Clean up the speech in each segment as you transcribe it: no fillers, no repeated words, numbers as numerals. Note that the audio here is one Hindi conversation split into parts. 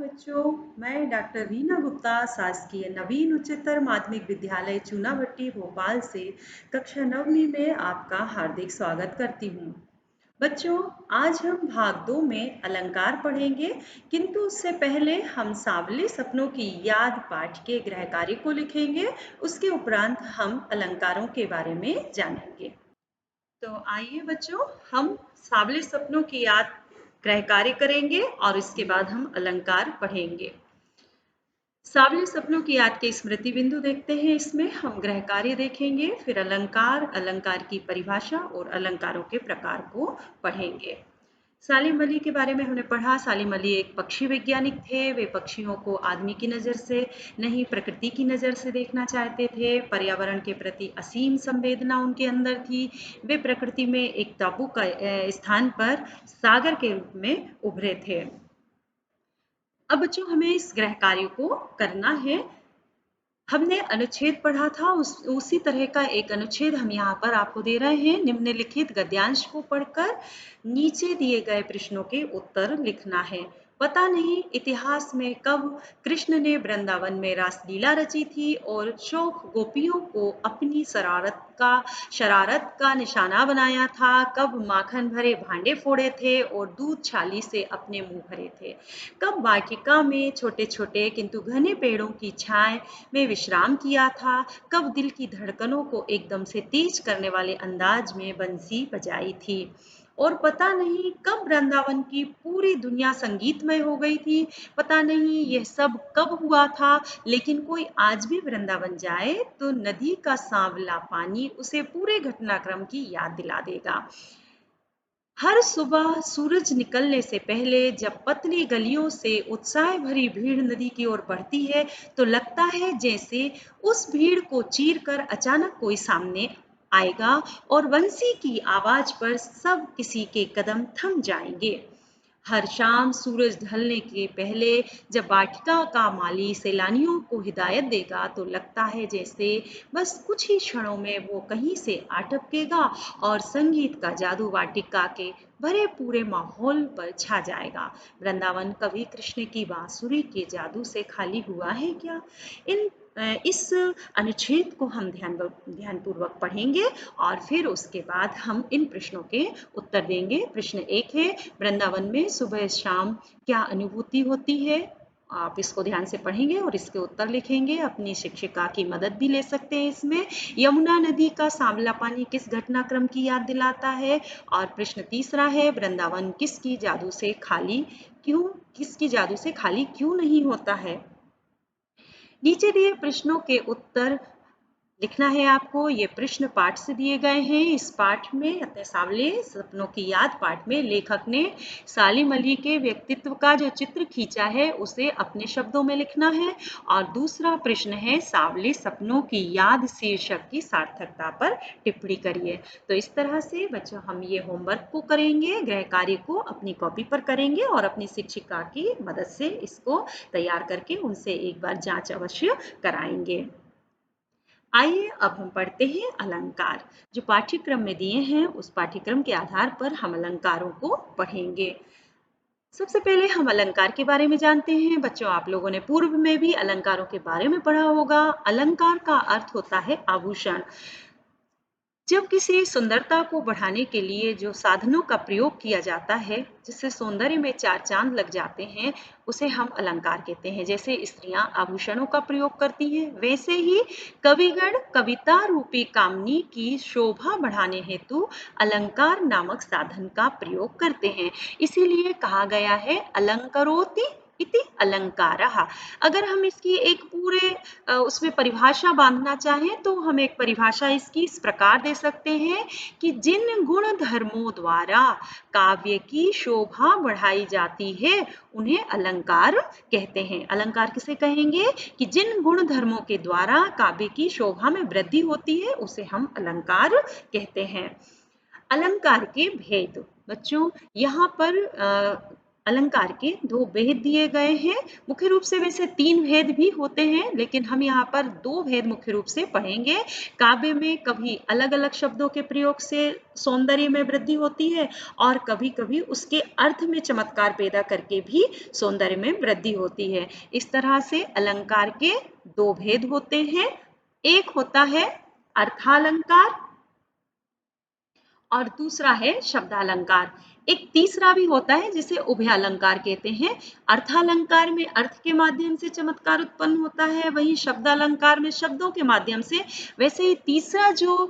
बच्चों, मैं डॉक्टर रीना गुप्ता शासकीय नवीन उच्चतर माध्यमिक विद्यालय चूनाभट्टी भोपाल से कक्षा 9वीं में आपका हार्दिक स्वागत करती हूँ। बच्चों, आज हम भाग 2 में अलंकार पढ़ेंगे, किंतु उससे पहले हम सांवले सपनों की याद पाठ के गृह कार्य को लिखेंगे। उसके उपरांत हम अलंकारों के बारे में जानेंगे। तो आइए बच्चों, हम सांवले सपनों की याद गृह कार्य करेंगे और इसके बाद हम अलंकार पढ़ेंगे। सांवले सपनों की याद के स्मृति बिंदु देखते हैं। इसमें हम गृह कार्य देखेंगे, फिर अलंकार, अलंकार की परिभाषा और अलंकारों के प्रकार को पढ़ेंगे। सालिम अली के बारे में हमने पढ़ा। सालिम अली एक पक्षी वैज्ञानिक थे। वे पक्षियों को आदमी की नज़र से नहीं, प्रकृति की नज़र से देखना चाहते थे। पर्यावरण के प्रति असीम संवेदना उनके अंदर थी। वे प्रकृति में एक टापू का स्थान पर सागर के रूप में उभरे थे। अब बच्चों, हमें इस गृह कार्य को करना है। हमने अनुच्छेद पढ़ा था, उसी तरह का एक अनुच्छेद हम यहाँ पर आपको दे रहे हैं। निम्नलिखित गद्यांश को पढ़कर नीचे दिए गए प्रश्नों के उत्तर लिखना है। पता नहीं इतिहास में कब कृष्ण ने वृंदावन में रासलीला रची थी और शौक गोपियों को अपनी शरारत का निशाना बनाया था। कब माखन भरे भांडे फोड़े थे और दूध छाली से अपने मुंह भरे थे। कब वाटिका में छोटे छोटे किंतु घने पेड़ों की छाए में विश्राम किया था। कब दिल की धड़कनों को एकदम से तेज करने वाले अंदाज में बंसी बजाई थी। और पता नहीं कब वृंदावन की पूरी दुनिया संगीतमय हो गई थी। पता नहीं यह सब कब हुआ था, लेकिन कोई आज भी वृंदावन जाए तो नदी का सांवला पानी उसे पूरे घटनाक्रम की याद दिला देगा। हर सुबह सूरज निकलने से पहले जब पतली गलियों से उत्साह भरी भीड़ नदी की ओर बढ़ती है, तो लगता है जैसे उस भीड़ को चीरकर अचानक कोई सामने आएगा और बंसी की आवाज पर सब किसी के कदम थम जाएंगे। हर शाम सूरज ढलने के पहले जब वाटिका का माली सैलानियों को हिदायत देगा, तो लगता है जैसे बस कुछ ही क्षणों में वो कहीं से आ टपकेगा और संगीत का जादू वाटिका के भरे पूरे माहौल पर छा जाएगा। वृंदावन कभी कृष्ण की बांसुरी के जादू से खाली हुआ है क्या? इस अनुच्छेद को हम ध्यानपूर्वक पढ़ेंगे और फिर उसके बाद हम इन प्रश्नों के उत्तर देंगे। प्रश्न 1 है, वृंदावन में सुबह शाम क्या अनुभूति होती है? आप इसको ध्यान से पढ़ेंगे और इसके उत्तर लिखेंगे। अपनी शिक्षिका की मदद भी ले सकते हैं इसमें। यमुना नदी का सांवला पानी किस घटनाक्रम की याद दिलाता है? और प्रश्न 3 है, वृंदावन किसकी जादू से खाली क्यों नहीं होता है? नीचे दिए प्रश्नों के उत्तर लिखना है आपको। ये प्रश्न पाठ से दिए गए हैं। इस पाठ में, अपने सांवले सपनों की याद पाठ में, लेखक ने सालिम अली के व्यक्तित्व का जो चित्र खींचा है उसे अपने शब्दों में लिखना है। और दूसरा प्रश्न है, सांवले सपनों की याद शीर्षक की सार्थकता पर टिप्पणी करिए। तो इस तरह से बच्चों हम ये होमवर्क को करेंगे, गृह कार्य को अपनी कॉपी पर करेंगे और अपनी शिक्षिका की मदद से इसको तैयार करके उनसे एक बार जांच अवश्य कराएंगे। आइए अब हम पढ़ते हैं अलंकार। जो पाठ्यक्रम में दिए हैं उस पाठ्यक्रम के आधार पर हम अलंकारों को पढ़ेंगे। सबसे पहले हम अलंकार के बारे में जानते हैं। बच्चों, आप लोगों ने पूर्व में भी अलंकारों के बारे में पढ़ा होगा। अलंकार का अर्थ होता है आभूषण। जब किसी सुंदरता को बढ़ाने के लिए जो साधनों का प्रयोग किया जाता है, जिससे सौंदर्य में चार चांद लग जाते हैं, उसे हम अलंकार कहते हैं। जैसे स्त्रियां आभूषणों का प्रयोग करती हैं, वैसे ही कविगण कविता रूपी कामनी की शोभा बढ़ाने हेतु अलंकार नामक साधन का प्रयोग करते हैं। इसीलिए कहा गया है अलंकरोति इति अलंकारः। अगर हम इसकी एक पूरे उसमें परिभाषा बांधना चाहें तो हम एक परिभाषा इसकी इस प्रकार दे सकते हैं कि जिन गुण धर्मों द्वारा काव्य की शोभा बढ़ाई जाती है उन्हें अलंकार कहते हैं। अलंकार किसे कहेंगे? कि जिन गुण धर्मों के द्वारा काव्य की शोभा में वृद्धि होती है उसे हम अलंकार कहते हैं। अलंकार के भेद। बच्चों, यहाँ पर अलंकार के दो भेद दिए गए हैं। मुख्य रूप से वैसे तीन भेद भी होते हैं, लेकिन हम यहाँ पर दो भेद मुख्य रूप से पढ़ेंगे। काव्य में कभी अलग अलग शब्दों के प्रयोग से सौंदर्य में वृद्धि होती है और कभी कभी उसके अर्थ में चमत्कार पैदा करके भी सौंदर्य में वृद्धि होती है। इस तरह से अलंकार के दो भेद होते हैं। एक होता है अर्थालंकार और दूसरा है शब्दालंकार। एक तीसरा भी होता है जिसे उभयालंकार कहते हैं। अर्थालंकार में अर्थ के माध्यम से चमत्कार उत्पन्न होता है, वहीं शब्दालंकार में शब्दों के माध्यम से। वैसे ही तीसरा जो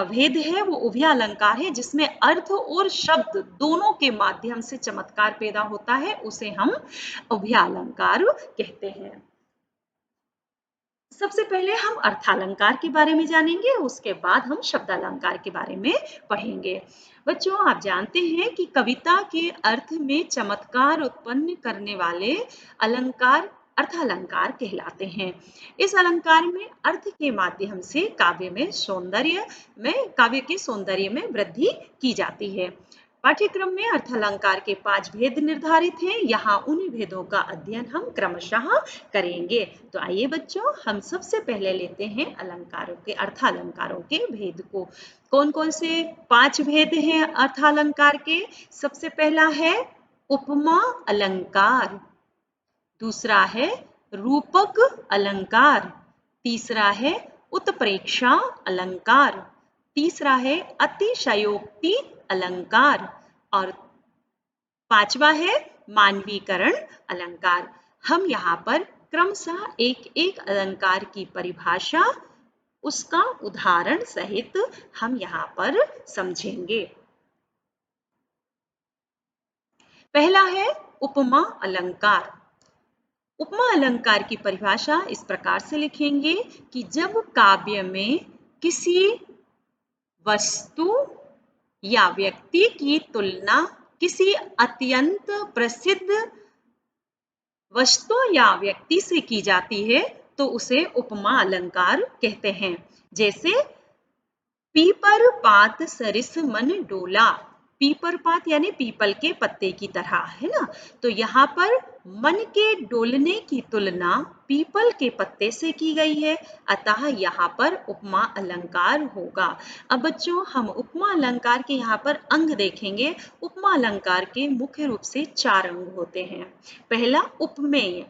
भेद है वो उभयालंकार है, जिसमें अर्थ और शब्द दोनों के माध्यम से चमत्कार पैदा होता है, उसे हम उभयालंकार कहते हैं। सबसे पहले हम अर्थालंकार के बारे में जानेंगे, उसके बाद हम शब्दालंकार के बारे में पढ़ेंगे। बच्चों, आप जानते हैं कि कविता के अर्थ में चमत्कार उत्पन्न करने वाले अलंकार अर्थालंकार कहलाते हैं। इस अलंकार में अर्थ के माध्यम से काव्य के सौंदर्य में वृद्धि की जाती है। पाठ्यक्रम में अर्थालंकार के 5 भेद निर्धारित हैं। यहाँ उन्हीं भेदों का अध्ययन हम क्रमशः करेंगे। तो आइए बच्चों, हम सबसे पहले लेते हैं अर्थालंकारों के भेद को। कौन कौन से 5 भेद हैं अर्थालंकार के? सबसे पहला है उपमा अलंकार, दूसरा है रूपक अलंकार, तीसरा है उत्प्रेक्षा अलंकार, तीसरा है अतिशयोक्ति अलंकार और पांचवा है मानवीकरण अलंकार। हम यहाँ पर क्रमशः एक एक अलंकार की परिभाषा, उसका उदाहरण सहित हम यहाँ पर समझेंगे। पहला है उपमा अलंकार। उपमा अलंकार की परिभाषा इस प्रकार से लिखेंगे कि जब काव्य में किसी वस्तु या व्यक्ति की तुलना किसी अत्यंत प्रसिद्ध वस्तु या व्यक्ति से की जाती है तो उसे उपमा अलंकार कहते हैं। जैसे पीपर पात सरिस मन डोला, पीपर पात यानी पीपल के पत्ते की तरह, है ना। तो यहाँ पर मन के डोलने की तुलना पीपल के पत्ते से की गई है, अतः यहाँ पर उपमा अलंकार होगा। अब बच्चों, हम उपमा अलंकार के यहाँ पर अंग देखेंगे। उपमा अलंकार के मुख्य रूप से 4 अंग होते हैं। पहला उपमेय।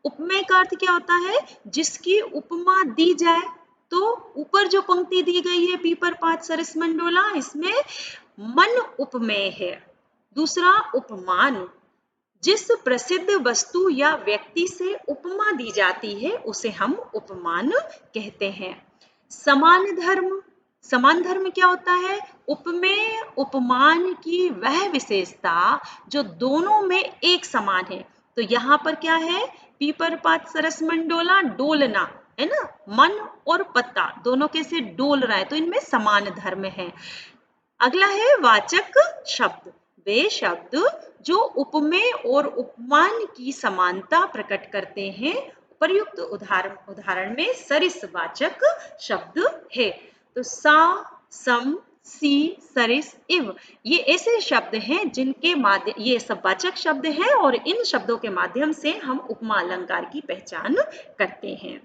उपमेय का अर्थ क्या होता है? जिसकी उपमा दी जाए। तो ऊपर जो पंक्ति दी गई है पीपर पात सरिस मन डोला, इसमें मन उपमेय है। दूसरा उपमान, जिस प्रसिद्ध वस्तु या व्यक्ति से उपमा दी जाती है उसे हम उपमान कहते हैं। समान धर्म। समान धर्म क्या होता है? उपमेय उपमान की वह विशेषता जो दोनों में एक समान है। तो यहाँ पर क्या है? पीपर पात सरस मन डोला, डोलना, है ना। मन और पत्ता दोनों कैसे डोल रहा है, तो इनमें समान धर्म है। अगला है वाचक शब्द। वे शब्द जो उपमेय और उपमान की समानता प्रकट करते हैं। प्रयुक्त उदाहरण में सरिस वाचक शब्द है। तो सा, सम, सी, सरिस, इव, ये ऐसे शब्द हैं जिनके माध्यम, ये सब वाचक शब्द हैं और इन शब्दों के माध्यम से हम उपमा अलंकार की पहचान करते हैं।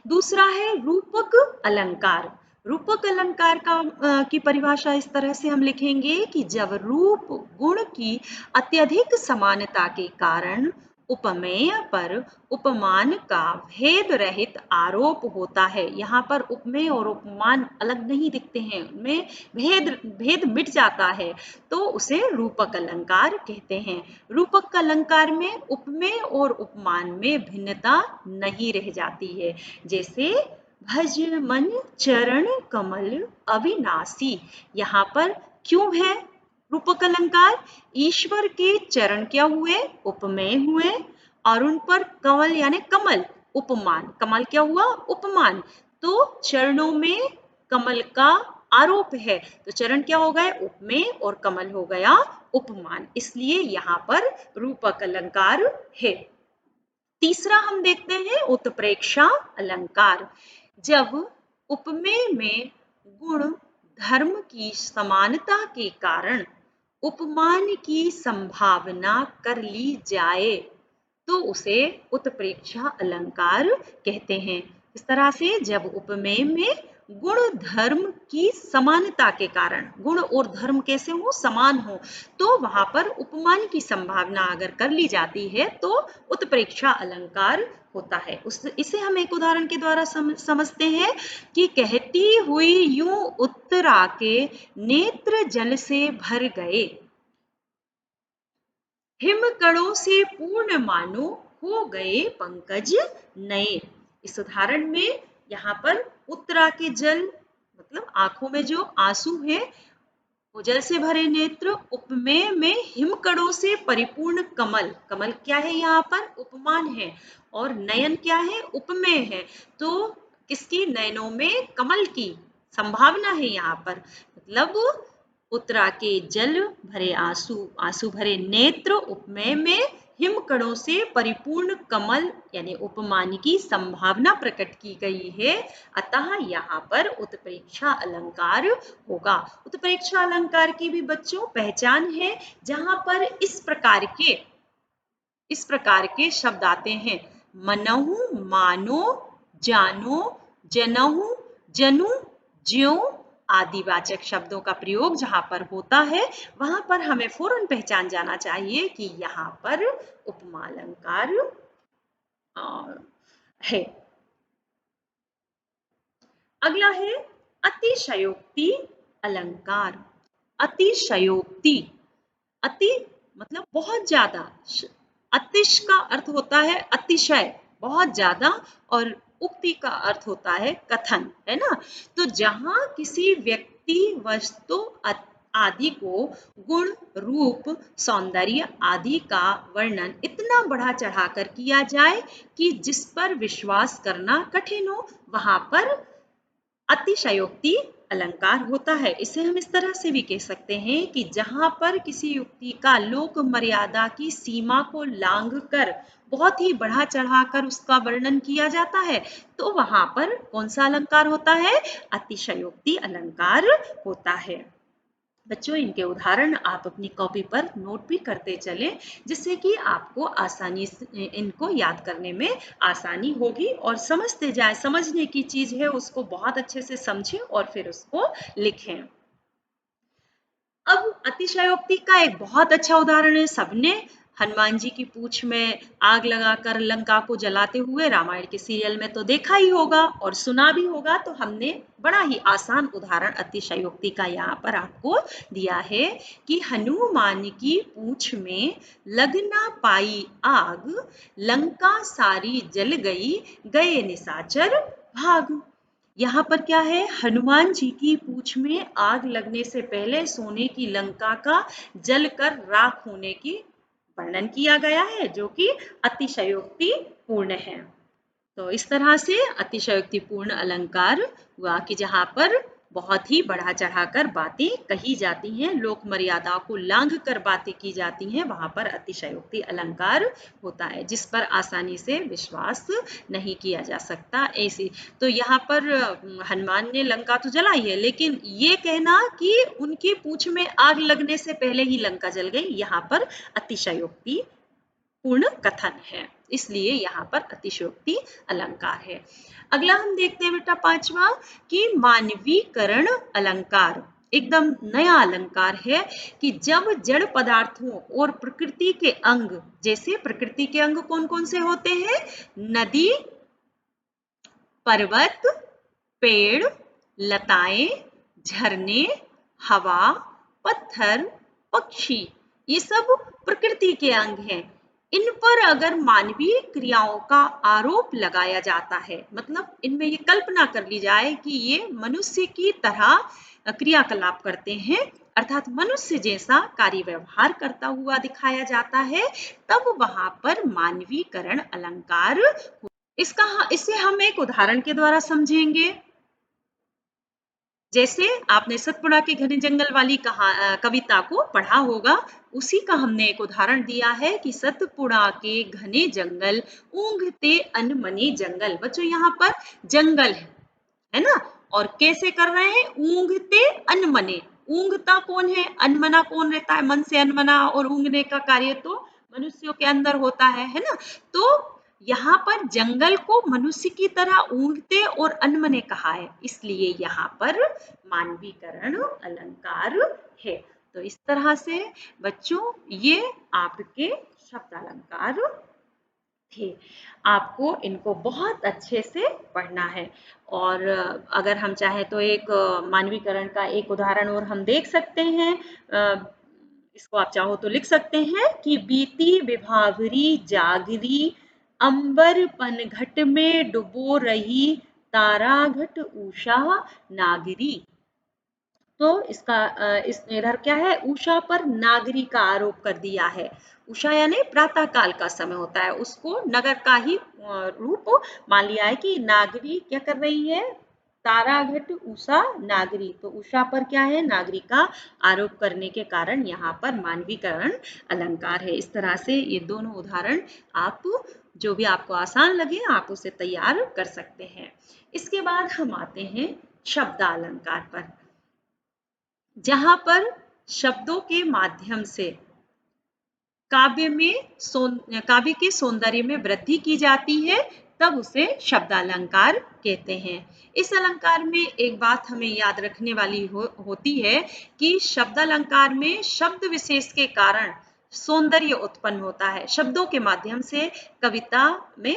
दूसरा है रूपक अलंकार। रूपक अलंकार की परिभाषा इस तरह से हम लिखेंगे कि जब रूप गुण की अत्यधिक समानता के कारण उपमेय पर उपमान का भेद रहित आरोप होता है। यहाँ पर उपमेय और उपमान अलग नहीं दिखते हैं, उनमें भेद मिट जाता है, तो उसे रूपक अलंकार कहते हैं। रूपक अलंकार में उपमेय और उपमान में भिन्नता नहीं रह जाती है। जैसे भज मन चरण कमल अविनाशी, यहाँ पर क्यों है रूपक अलंकार? ईश्वर के चरण क्या हुए? उपमेय हुए, और उन पर कमल यानी कमल उपमान। कमल क्या हुआ? उपमान। तो चरणों में कमल का आरोप है, तो चरण क्या हो गए? उपमेय, और कमल हो गया उपमान, इसलिए यहाँ पर रूपक अलंकार है। तीसरा हम देखते हैं उत्प्रेक्षा अलंकार। जब उपमेय में गुण धर्म की समानता के कारण उपमान की संभावना कर ली जाए तो उसे उत्प्रेक्षा अलंकार कहते हैं। इस तरह से जब उपमेय में गुण धर्म की समानता के कारण, गुण और धर्म कैसे हो, समान हो, तो वहां पर उपमान की संभावना अगर कर ली जाती है तो उत्प्रेक्षा अलंकार होता है। इसे हम एक उदाहरण के द्वारा समझते हैं कि कहती हुई यूं उत्तरा के नेत्र जल से भर गए, हिमकणों से पूर्ण मानो हो गए पंकज नए। इस उदाहरण में यहाँ पर उत्तरा के जल मतलब आंखों में जो आंसू है, वो जल से भरे नेत्र, उपमेय में हिमकणों से परिपूर्ण कमल, कमल क्या है यहाँ पर, उपमान है, और नयन क्या है, उपमेय है। तो किसकी, नयनों में कमल की संभावना है यहाँ पर, मतलब उत्तरा के जल भरे आंसू, आंसू भरे नेत्र, उपमेय में हिमकणों से परिपूर्ण कमल यानी उपमान की संभावना प्रकट की गई है, अतः यहाँ पर उत्प्रेक्षा अलंकार होगा। उत्प्रेक्षा अलंकार की भी बच्चों पहचान है, जहां पर इस प्रकार के शब्द आते हैं, मनहु, मानो, जानो, जनहु, जनु, ज्यों आदि वाचक शब्दों का प्रयोग जहां पर होता है, वहां पर हमें फौरन पहचान जाना चाहिए कि यहाँ पर उपमा अलंकार है। अगला है अतिशयोक्ति अलंकार। अतिशयोक्ति, अति मतलब बहुत ज्यादा, अतिश का अर्थ होता है अतिशय, बहुत ज्यादा, और उक्ति का अर्थ होता है कथन, है ना। तो जहां किसी व्यक्ति, वस्तु आदि को गुण, रूप, सौंदर्य आदि का वर्णन इतना बढ़ा चढ़ाकर किया जाए कि जिस पर विश्वास करना कठिन हो, वहां पर अतिशयोक्ति अलंकार होता है। इसे हम इस तरह से भी कह सकते हैं कि जहां पर किसी युक्ति का लोक मर्यादा की सीमा को लांघ कर बहुत ही बढ़ा चढ़ाकर उसका वर्णन किया जाता है, तो वहां पर कौन सा अलंकार होता है, अतिशयोक्ति अलंकार होता है। बच्चों इनके उदाहरण आप अपनी कॉपी पर नोट भी करते चलें, जिससे कि आपको आसानी से इनको याद करने में आसानी होगी, और समझते जाए, समझने की चीज है उसको बहुत अच्छे से समझें और फिर उसको लिखें। अब अतिशयोक्ति का एक बहुत अच्छा उदाहरण है, सबने हनुमान जी की पूंछ में आग लगाकर लंका को जलाते हुए रामायण के सीरियल में तो देखा ही होगा और सुना भी होगा, तो हमने बड़ा ही आसान उदाहरण अतिशयोक्ति का यहाँ पर आपको दिया है कि हनुमान की पूंछ में लग ना पाई आग, लंका सारी जल गई, गए निशाचर भाग। यहाँ पर क्या है, हनुमान जी की पूंछ में आग लगने से पहले सोने की लंका का जलकर राख होने की वर्णन किया गया है, जो कि अतिशयोक्ति पूर्ण है। तो इस तरह से अतिशयोक्ति पूर्ण अलंकार हुआ कि जहां पर बहुत ही बढ़ा चढ़ाकर बातें कही जाती हैं, लोक मर्यादा को लांघ कर बातें की जाती हैं, वहां पर अतिशयोक्ति अलंकार होता है, जिस पर आसानी से विश्वास नहीं किया जा सकता। ऐसी तो यहाँ पर हनुमान ने लंका तो जलाई है, लेकिन ये कहना कि उनकी पूंछ में आग लगने से पहले ही लंका जल गई, यहाँ पर अतिशयोक्ति पूर्ण कथन है, इसलिए यहाँ पर अतिशयोक्ति अलंकार है। अगला हम देखते हैं बेटा पांचवा कि मानवीकरण अलंकार, एकदम नया अलंकार है कि जब जड़ पदार्थों और प्रकृति के अंग, जैसे प्रकृति के अंग कौन कौन से होते हैं, नदी, पर्वत, पेड़, लताएं, झरने, हवा, पत्थर, पक्षी, ये सब प्रकृति के अंग हैं। इन पर अगर मानवीय क्रियाओं का आरोप लगाया जाता है, मतलब इनमें ये कल्पना कर ली जाए कि ये मनुष्य की तरह क्रियाकलाप करते हैं, अर्थात मनुष्य जैसा कार्य व्यवहार करता हुआ दिखाया जाता है, तब वहां पर मानवीकरण अलंकार। इसे हम एक उदाहरण के द्वारा समझेंगे। जैसे आपने सतपुड़ा के घने जंगल वाली कविता को पढ़ा होगा, उसी का हमने एक उदाहरण दिया है कि सतपुड़ा के घने जंगल, ऊंघते अनमने जंगल। बच्चों यहाँ पर जंगल है ना, और कैसे कर रहे हैं, ऊंघते अनमने, ऊँघता कौन है, अनमना कौन रहता है, मन से अनमना और ऊँघने का कार्य तो मनुष्यों के अंदर होता है ना। तो यहाँ पर जंगल को मनुष्य की तरह ऊँघते और अनमने कहा है, इसलिए यहाँ पर मानवीकरण अलंकार है। तो इस तरह से बच्चों ये आपके शब्द अलंकार थे। आपको इनको बहुत अच्छे से पढ़ना है। और अगर हम चाहें तो एक मानवीकरण का एक उदाहरण और हम देख सकते हैं। इसको आप चाहो तो लिख सकते हैं कि बीती विभावरी जागरी अंबर पनघट में डुबो रही ताराघट उषा नागरी। तो इसका इस इधर क्या है, उषा पर नागरी का आरोप कर दिया है। उषा यानी प्रातः काल का समय होता है, उसको नगर का ही रूप मान लिया है कि नागरी क्या कर रही है, ताराघट उषा नागरी। तो उषा पर क्या है, नागरी का आरोप करने के कारण यहाँ पर मानवीकरण अलंकार है। इस तरह से ये दोनों उदाहरण आप जो भी आपको आसान लगे आप उसे तैयार कर सकते हैं। इसके बाद हम आते हैं शब्दालंकार पर, जहां पर शब्दों के माध्यम से काव्य के सौंदर्य में वृद्धि की जाती है, तब उसे शब्दालंकार कहते हैं। इस अलंकार में एक बात हमें याद रखने वाली होती है कि शब्दालंकार में शब्द विशेष के कारण सौंदर्य उत्पन्न होता है। शब्दों के माध्यम से कविता के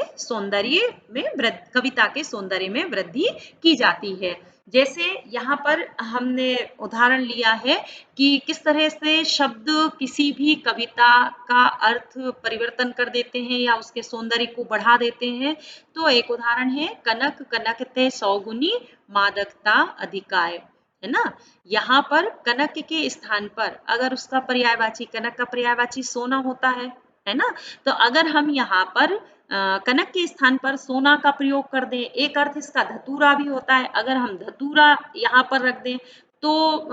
सौंदर्य में वृद्धि की जाती है। जैसे यहाँ पर हमने उदाहरण लिया है कि किस तरह से शब्द किसी भी कविता का अर्थ परिवर्तन कर देते हैं या उसके सौंदर्य को बढ़ा देते हैं। तो एक उदाहरण है, कनक कनकते सौगुनी मादकता अधिकाय, है ना। यहाँ पर कनक के स्थान पर अगर उसका पर्यायवाची, कनक का पर्यायवाची सोना होता है ना। तो अगर हम यहाँ पर कनक के स्थान पर सोना का प्रयोग कर दें, एक अर्थ इसका धतूरा भी होता है, अगर हम धतूरा यहाँ पर रख दें तो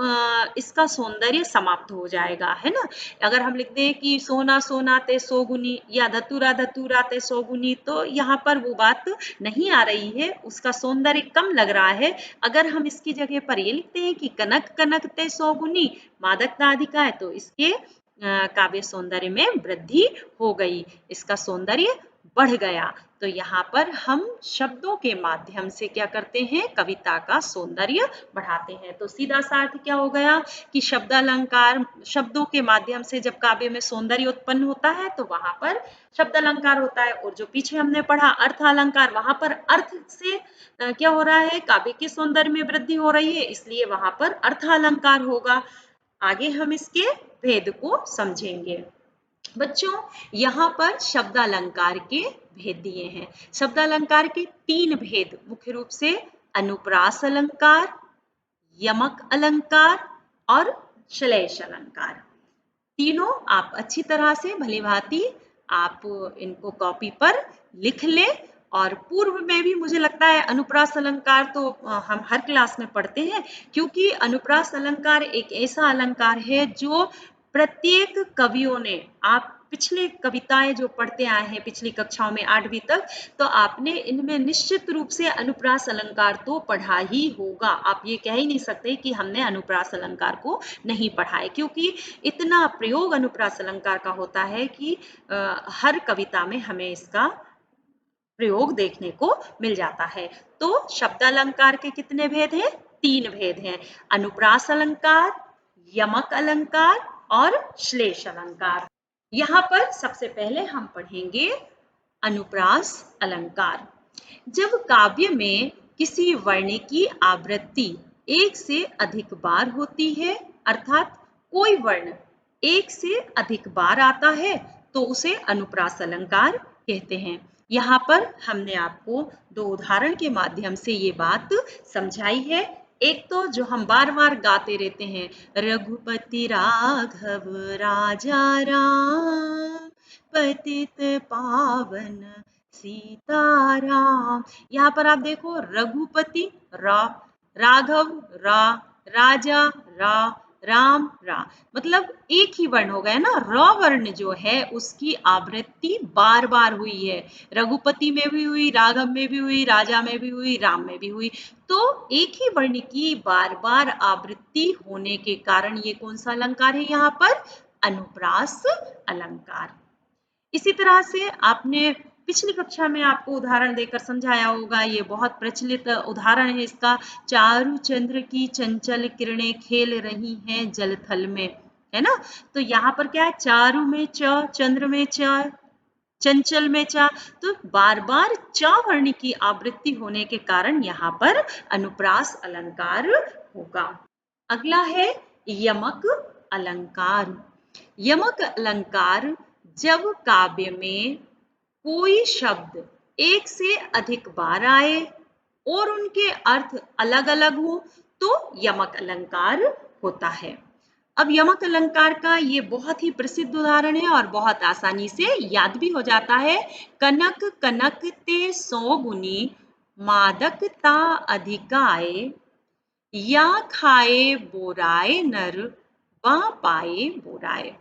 इसका सौंदर्य समाप्त हो जाएगा, है ना। अगर हम लिख दें कि सोना सोना ते सौगुनी या धतूरा धतूरा ते सौगुनी, तो यहाँ पर वो बात नहीं आ रही है, उसका सौंदर्य कम लग रहा है। अगर हम इसकी जगह पर ये लिखते हैं कि कनक कनक ते सौगुनी मादकता अधिका है, तो इसके काव्य सौंदर्य में वृद्धि हो गई, इसका सौंदर्य बढ़ गया। तो यहाँ पर हम शब्दों के माध्यम से क्या करते हैं, कविता का सौंदर्य बढ़ाते हैं। तो सीधा सा अर्थ क्या हो गया कि शब्दालंकार, शब्दों के माध्यम से जब काव्य में सौंदर्य उत्पन्न होता है तो वहां पर शब्दालंकार होता है। और जो पीछे हमने पढ़ा अर्थालंकार, वहां पर अर्थ से क्या हो रहा है, काव्य के सौंदर्य में वृद्धि हो रही है, इसलिए वहां पर अर्थालंकार होगा। आगे हम इसके भेद को समझेंगे। बच्चों यहाँ पर शब्दालंकार के भेद दिए हैं। शब्दालंकार के 3 भेद मुख्य रूप से अनुप्रास अलंकार, यमक अलंकार और श्लेष अलंकार। तीनों आप अच्छी तरह से भली भांति आप इनको कॉपी पर लिख लें। और पूर्व में भी मुझे लगता है अनुप्रास अलंकार तो हम हर क्लास में पढ़ते हैं, क्योंकि अनुप्रास अलंकार एक ऐसा अलंकार है जो प्रत्येक कवियों ने, आप पिछले कविताएं जो पढ़ते आए हैं पिछली कक्षाओं में 8वीं तक, तो आपने इनमें निश्चित रूप से अनुप्रास अलंकार तो पढ़ा ही होगा। आप ये कह ही नहीं सकते कि हमने अनुप्रास अलंकार को नहीं पढ़ा है, क्योंकि इतना प्रयोग अनुप्रास अलंकार का होता है कि हर कविता में हमें इसका प्रयोग देखने को मिल जाता है। तो शब्दालंकार के कितने भेद हैं, 3 भेद हैं, अनुप्रास अलंकार, यमक अलंकार और श्लेष अलंकार। यहाँ पर सबसे पहले हम पढ़ेंगे अनुप्रास अलंकार। जब काव्य में किसी वर्ण की आवृत्ति एक से अधिक बार होती है, अर्थात कोई वर्ण एक से अधिक बार आता है, तो उसे अनुप्रास अलंकार कहते हैं। यहाँ पर हमने आपको 2 उदाहरण के माध्यम से ये बात समझाई है। एक तो जो हम बार बार गाते रहते हैं, रघुपति राघव राजा राम पतित पावन सीताराम। यहाँ पर आप देखो, रघुपति रा, राघव रा, राजा रा, राम रा, मतलब एक ही वर्ण हो गया ना। र वर्ण जो है उसकी आवृत्ति बार बार हुई है। रघुपति में भी हुई, राघव में भी हुई, राजा में भी हुई, राम में भी हुई। तो एक ही वर्ण की बार बार आवृत्ति होने के कारण ये कौन सा अलंकार है यहाँ पर? अनुप्रास अलंकार। इसी तरह से आपने पिछली कक्षा में आपको उदाहरण देकर समझाया होगा, ये बहुत प्रचलित उदाहरण है इसका। चारु चंद्र की चंचल किरणें खेल रही हैं जल थल में, है ना। तो यहाँ पर क्या है? चारु में च, चंद्र में च, चंचल में चा, तो बार बार चा वर्ण की आवृत्ति होने के कारण यहाँ पर अनुप्रास अलंकार होगा। अगला है यमक अलंकार। यमक अलंकार जब काव्य में कोई शब्द एक से अधिक बार आए और उनके अर्थ अलग अलग हो तो यमक अलंकार होता है। अब यमक अलंकार का ये बहुत ही प्रसिद्ध उदाहरण है और बहुत आसानी से याद भी हो जाता है। कनक कनक ते सौ गुनी, मादकता अधिकाए, या खाए बोराए नर, वह पाए बोराए।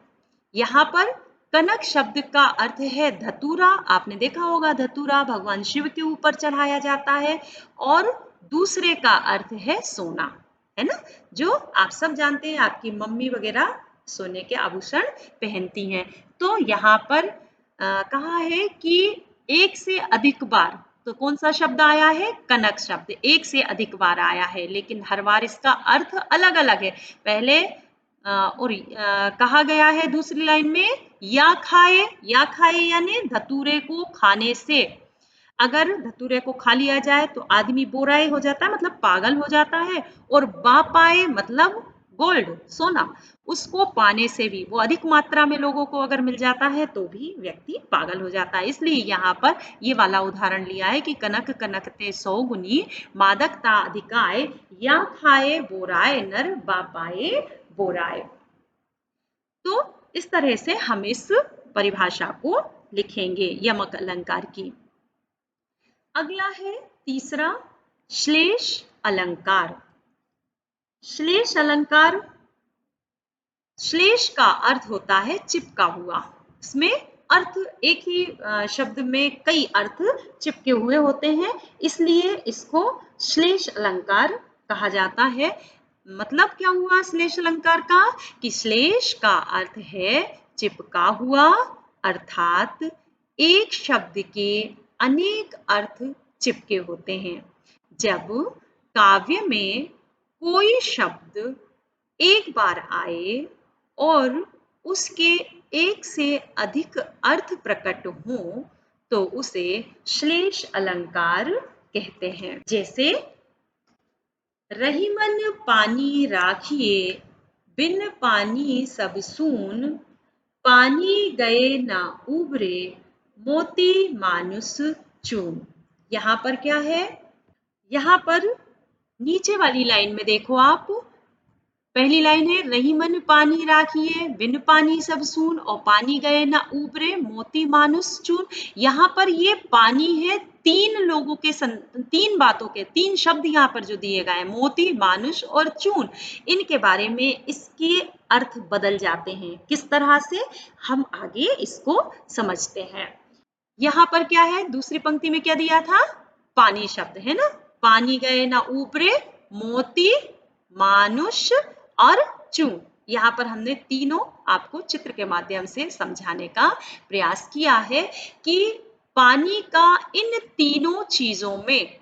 यहाँ पर कनक शब्द का अर्थ है धतूरा। आपने देखा होगा धतूरा भगवान शिव के ऊपर चढ़ाया जाता है। और दूसरे का अर्थ है सोना, है ना, जो आप सब जानते हैं, आपकी मम्मी वगैरह सोने के आभूषण पहनती हैं। तो यहाँ पर कहा है कि एक से अधिक बार, तो कौन सा शब्द आया है? कनक शब्द एक से अधिक बार आया है, लेकिन हर बार इसका अर्थ अलग अलग है। पहले और कहा गया है दूसरी लाइन में या खाए, या खाए यानी धतूरे को खाने से। अगर धतूरे को खा लिया जाए तो आदमी बोराए हो जाता है, मतलब पागल हो जाता है। और बा पाए मतलब गोल्ड, सोना, उसको पाने से भी, वो अधिक मात्रा में लोगों को अगर मिल जाता है तो भी व्यक्ति पागल हो जाता है। इसलिए यहाँ पर ये वाला उदाहरण लिया है कि कनक कनकते सौ गुनी, मादकता अधिकाए, या खाए बोराए नर, बा पाए बोराए। तो इस तरह से हम इस परिभाषा को लिखेंगे यमक अलंकार की। अगला है तीसरा श्लेष अलंकार। श्लेष अलंकार, श्लेष का अर्थ होता है चिपका हुआ। इसमें अर्थ एक ही शब्द में कई अर्थ चिपके हुए होते हैं, इसलिए इसको श्लेष अलंकार कहा जाता है। मतलब क्या हुआ श्लेष अलंकार का? कि श्लेष का अर्थ है चिपका हुआ, अर्थात एक शब्द के अनेक अर्थ चिपके होते हैं। जब काव्य में कोई शब्द एक बार आए और उसके एक से अधिक अर्थ प्रकट हो तो उसे श्लेष अलंकार कहते हैं। जैसे रहीमन पानी राखिए, बिन पानी सब सून, पानी गए ना उबरे, मोती मानुस चून। यहाँ पर क्या है? यहाँ पर नीचे वाली लाइन में देखो आप, पहली लाइन है रहीमन पानी राखिए, बिन पानी सब सून, और पानी गए ना ऊपरे, मोती मानुस चून। यहाँ पर ये पानी है तीन लोगों के तीन बातों के, तीन शब्द यहाँ पर जो दिए गए हैं, मोती, मानुष और चून, इनके बारे में इसके अर्थ बदल जाते हैं। किस तरह से, हम आगे इसको समझते हैं। यहाँ पर क्या है? दूसरी पंक्ति में क्या दिया था? पानी शब्द है ना, पानी गए ना ऊपरे, मोती, मानुष और चून। यहाँ पर हमने तीनों आपको चित्र के माध्यम से समझाने का प्रयास किया है कि पानी का इन तीनों चीजों में,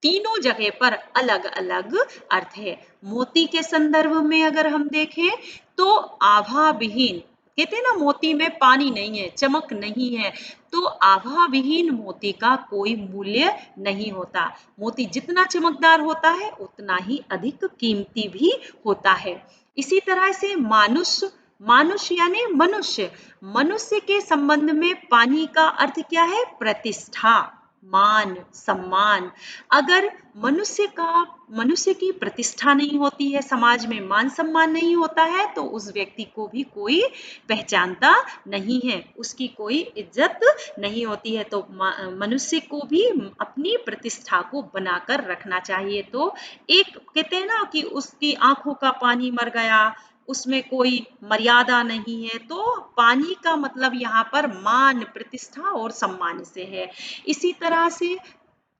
तीनों जगह पर अलग अलग अर्थ है। मोती के संदर्भ में अगर हम देखें तो आभा विहीन, कहते हैं ना मोती में पानी नहीं है, चमक नहीं है, तो आभा विहीन मोती का कोई मूल्य नहीं होता। मोती जितना चमकदार होता है उतना ही अधिक कीमती भी होता है। इसी तरह से मानुष, मानुष यानी मनुष्य, मनुष्य के संबंध में पानी का अर्थ क्या है? प्रतिष्ठा, मान, सम्मान। अगर मनुष्य की प्रतिष्ठा नहीं होती है, समाज में मान सम्मान नहीं होता है, तो उस व्यक्ति को भी कोई पहचानता नहीं है, उसकी कोई इज्जत नहीं होती है। तो मनुष्य को भी अपनी प्रतिष्ठा को बनाकर रखना चाहिए। तो एक कहते हैं ना कि उसकी आंखों का पानी मर गया, उसमें कोई मर्यादा नहीं है। तो पानी का मतलब यहाँ पर मान, प्रतिष्ठा और सम्मान से है। इसी तरह से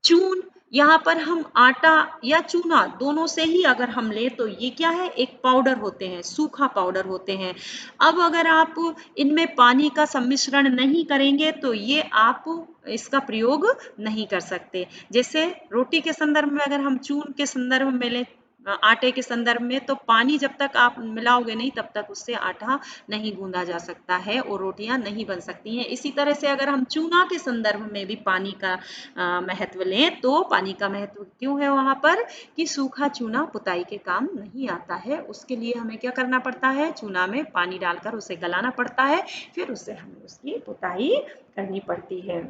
चून, यहाँ पर हम आटा या चूना दोनों से ही अगर हम लें तो ये क्या है, एक पाउडर होते हैं, सूखा पाउडर होते हैं। अब अगर आप इनमें पानी का सम्मिश्रण नहीं करेंगे तो ये आप इसका प्रयोग नहीं कर सकते। जैसे रोटी के संदर्भ में अगर हम चून के संदर्भ में लें, आटे के संदर्भ में, तो पानी जब तक आप मिलाओगे नहीं तब तक उससे आटा नहीं गूंदा जा सकता है और रोटियां नहीं बन सकती हैं। इसी तरह से अगर हम चूना के संदर्भ में भी पानी का महत्व लें तो पानी का महत्व क्यों है वहां पर, कि सूखा चूना पुताई के काम नहीं आता है। उसके लिए हमें क्या करना पड़ता है, चूना में पानी डालकर उसे गलाना पड़ता है, फिर उससे हमें उसकी पुताई करनी पड़ती है।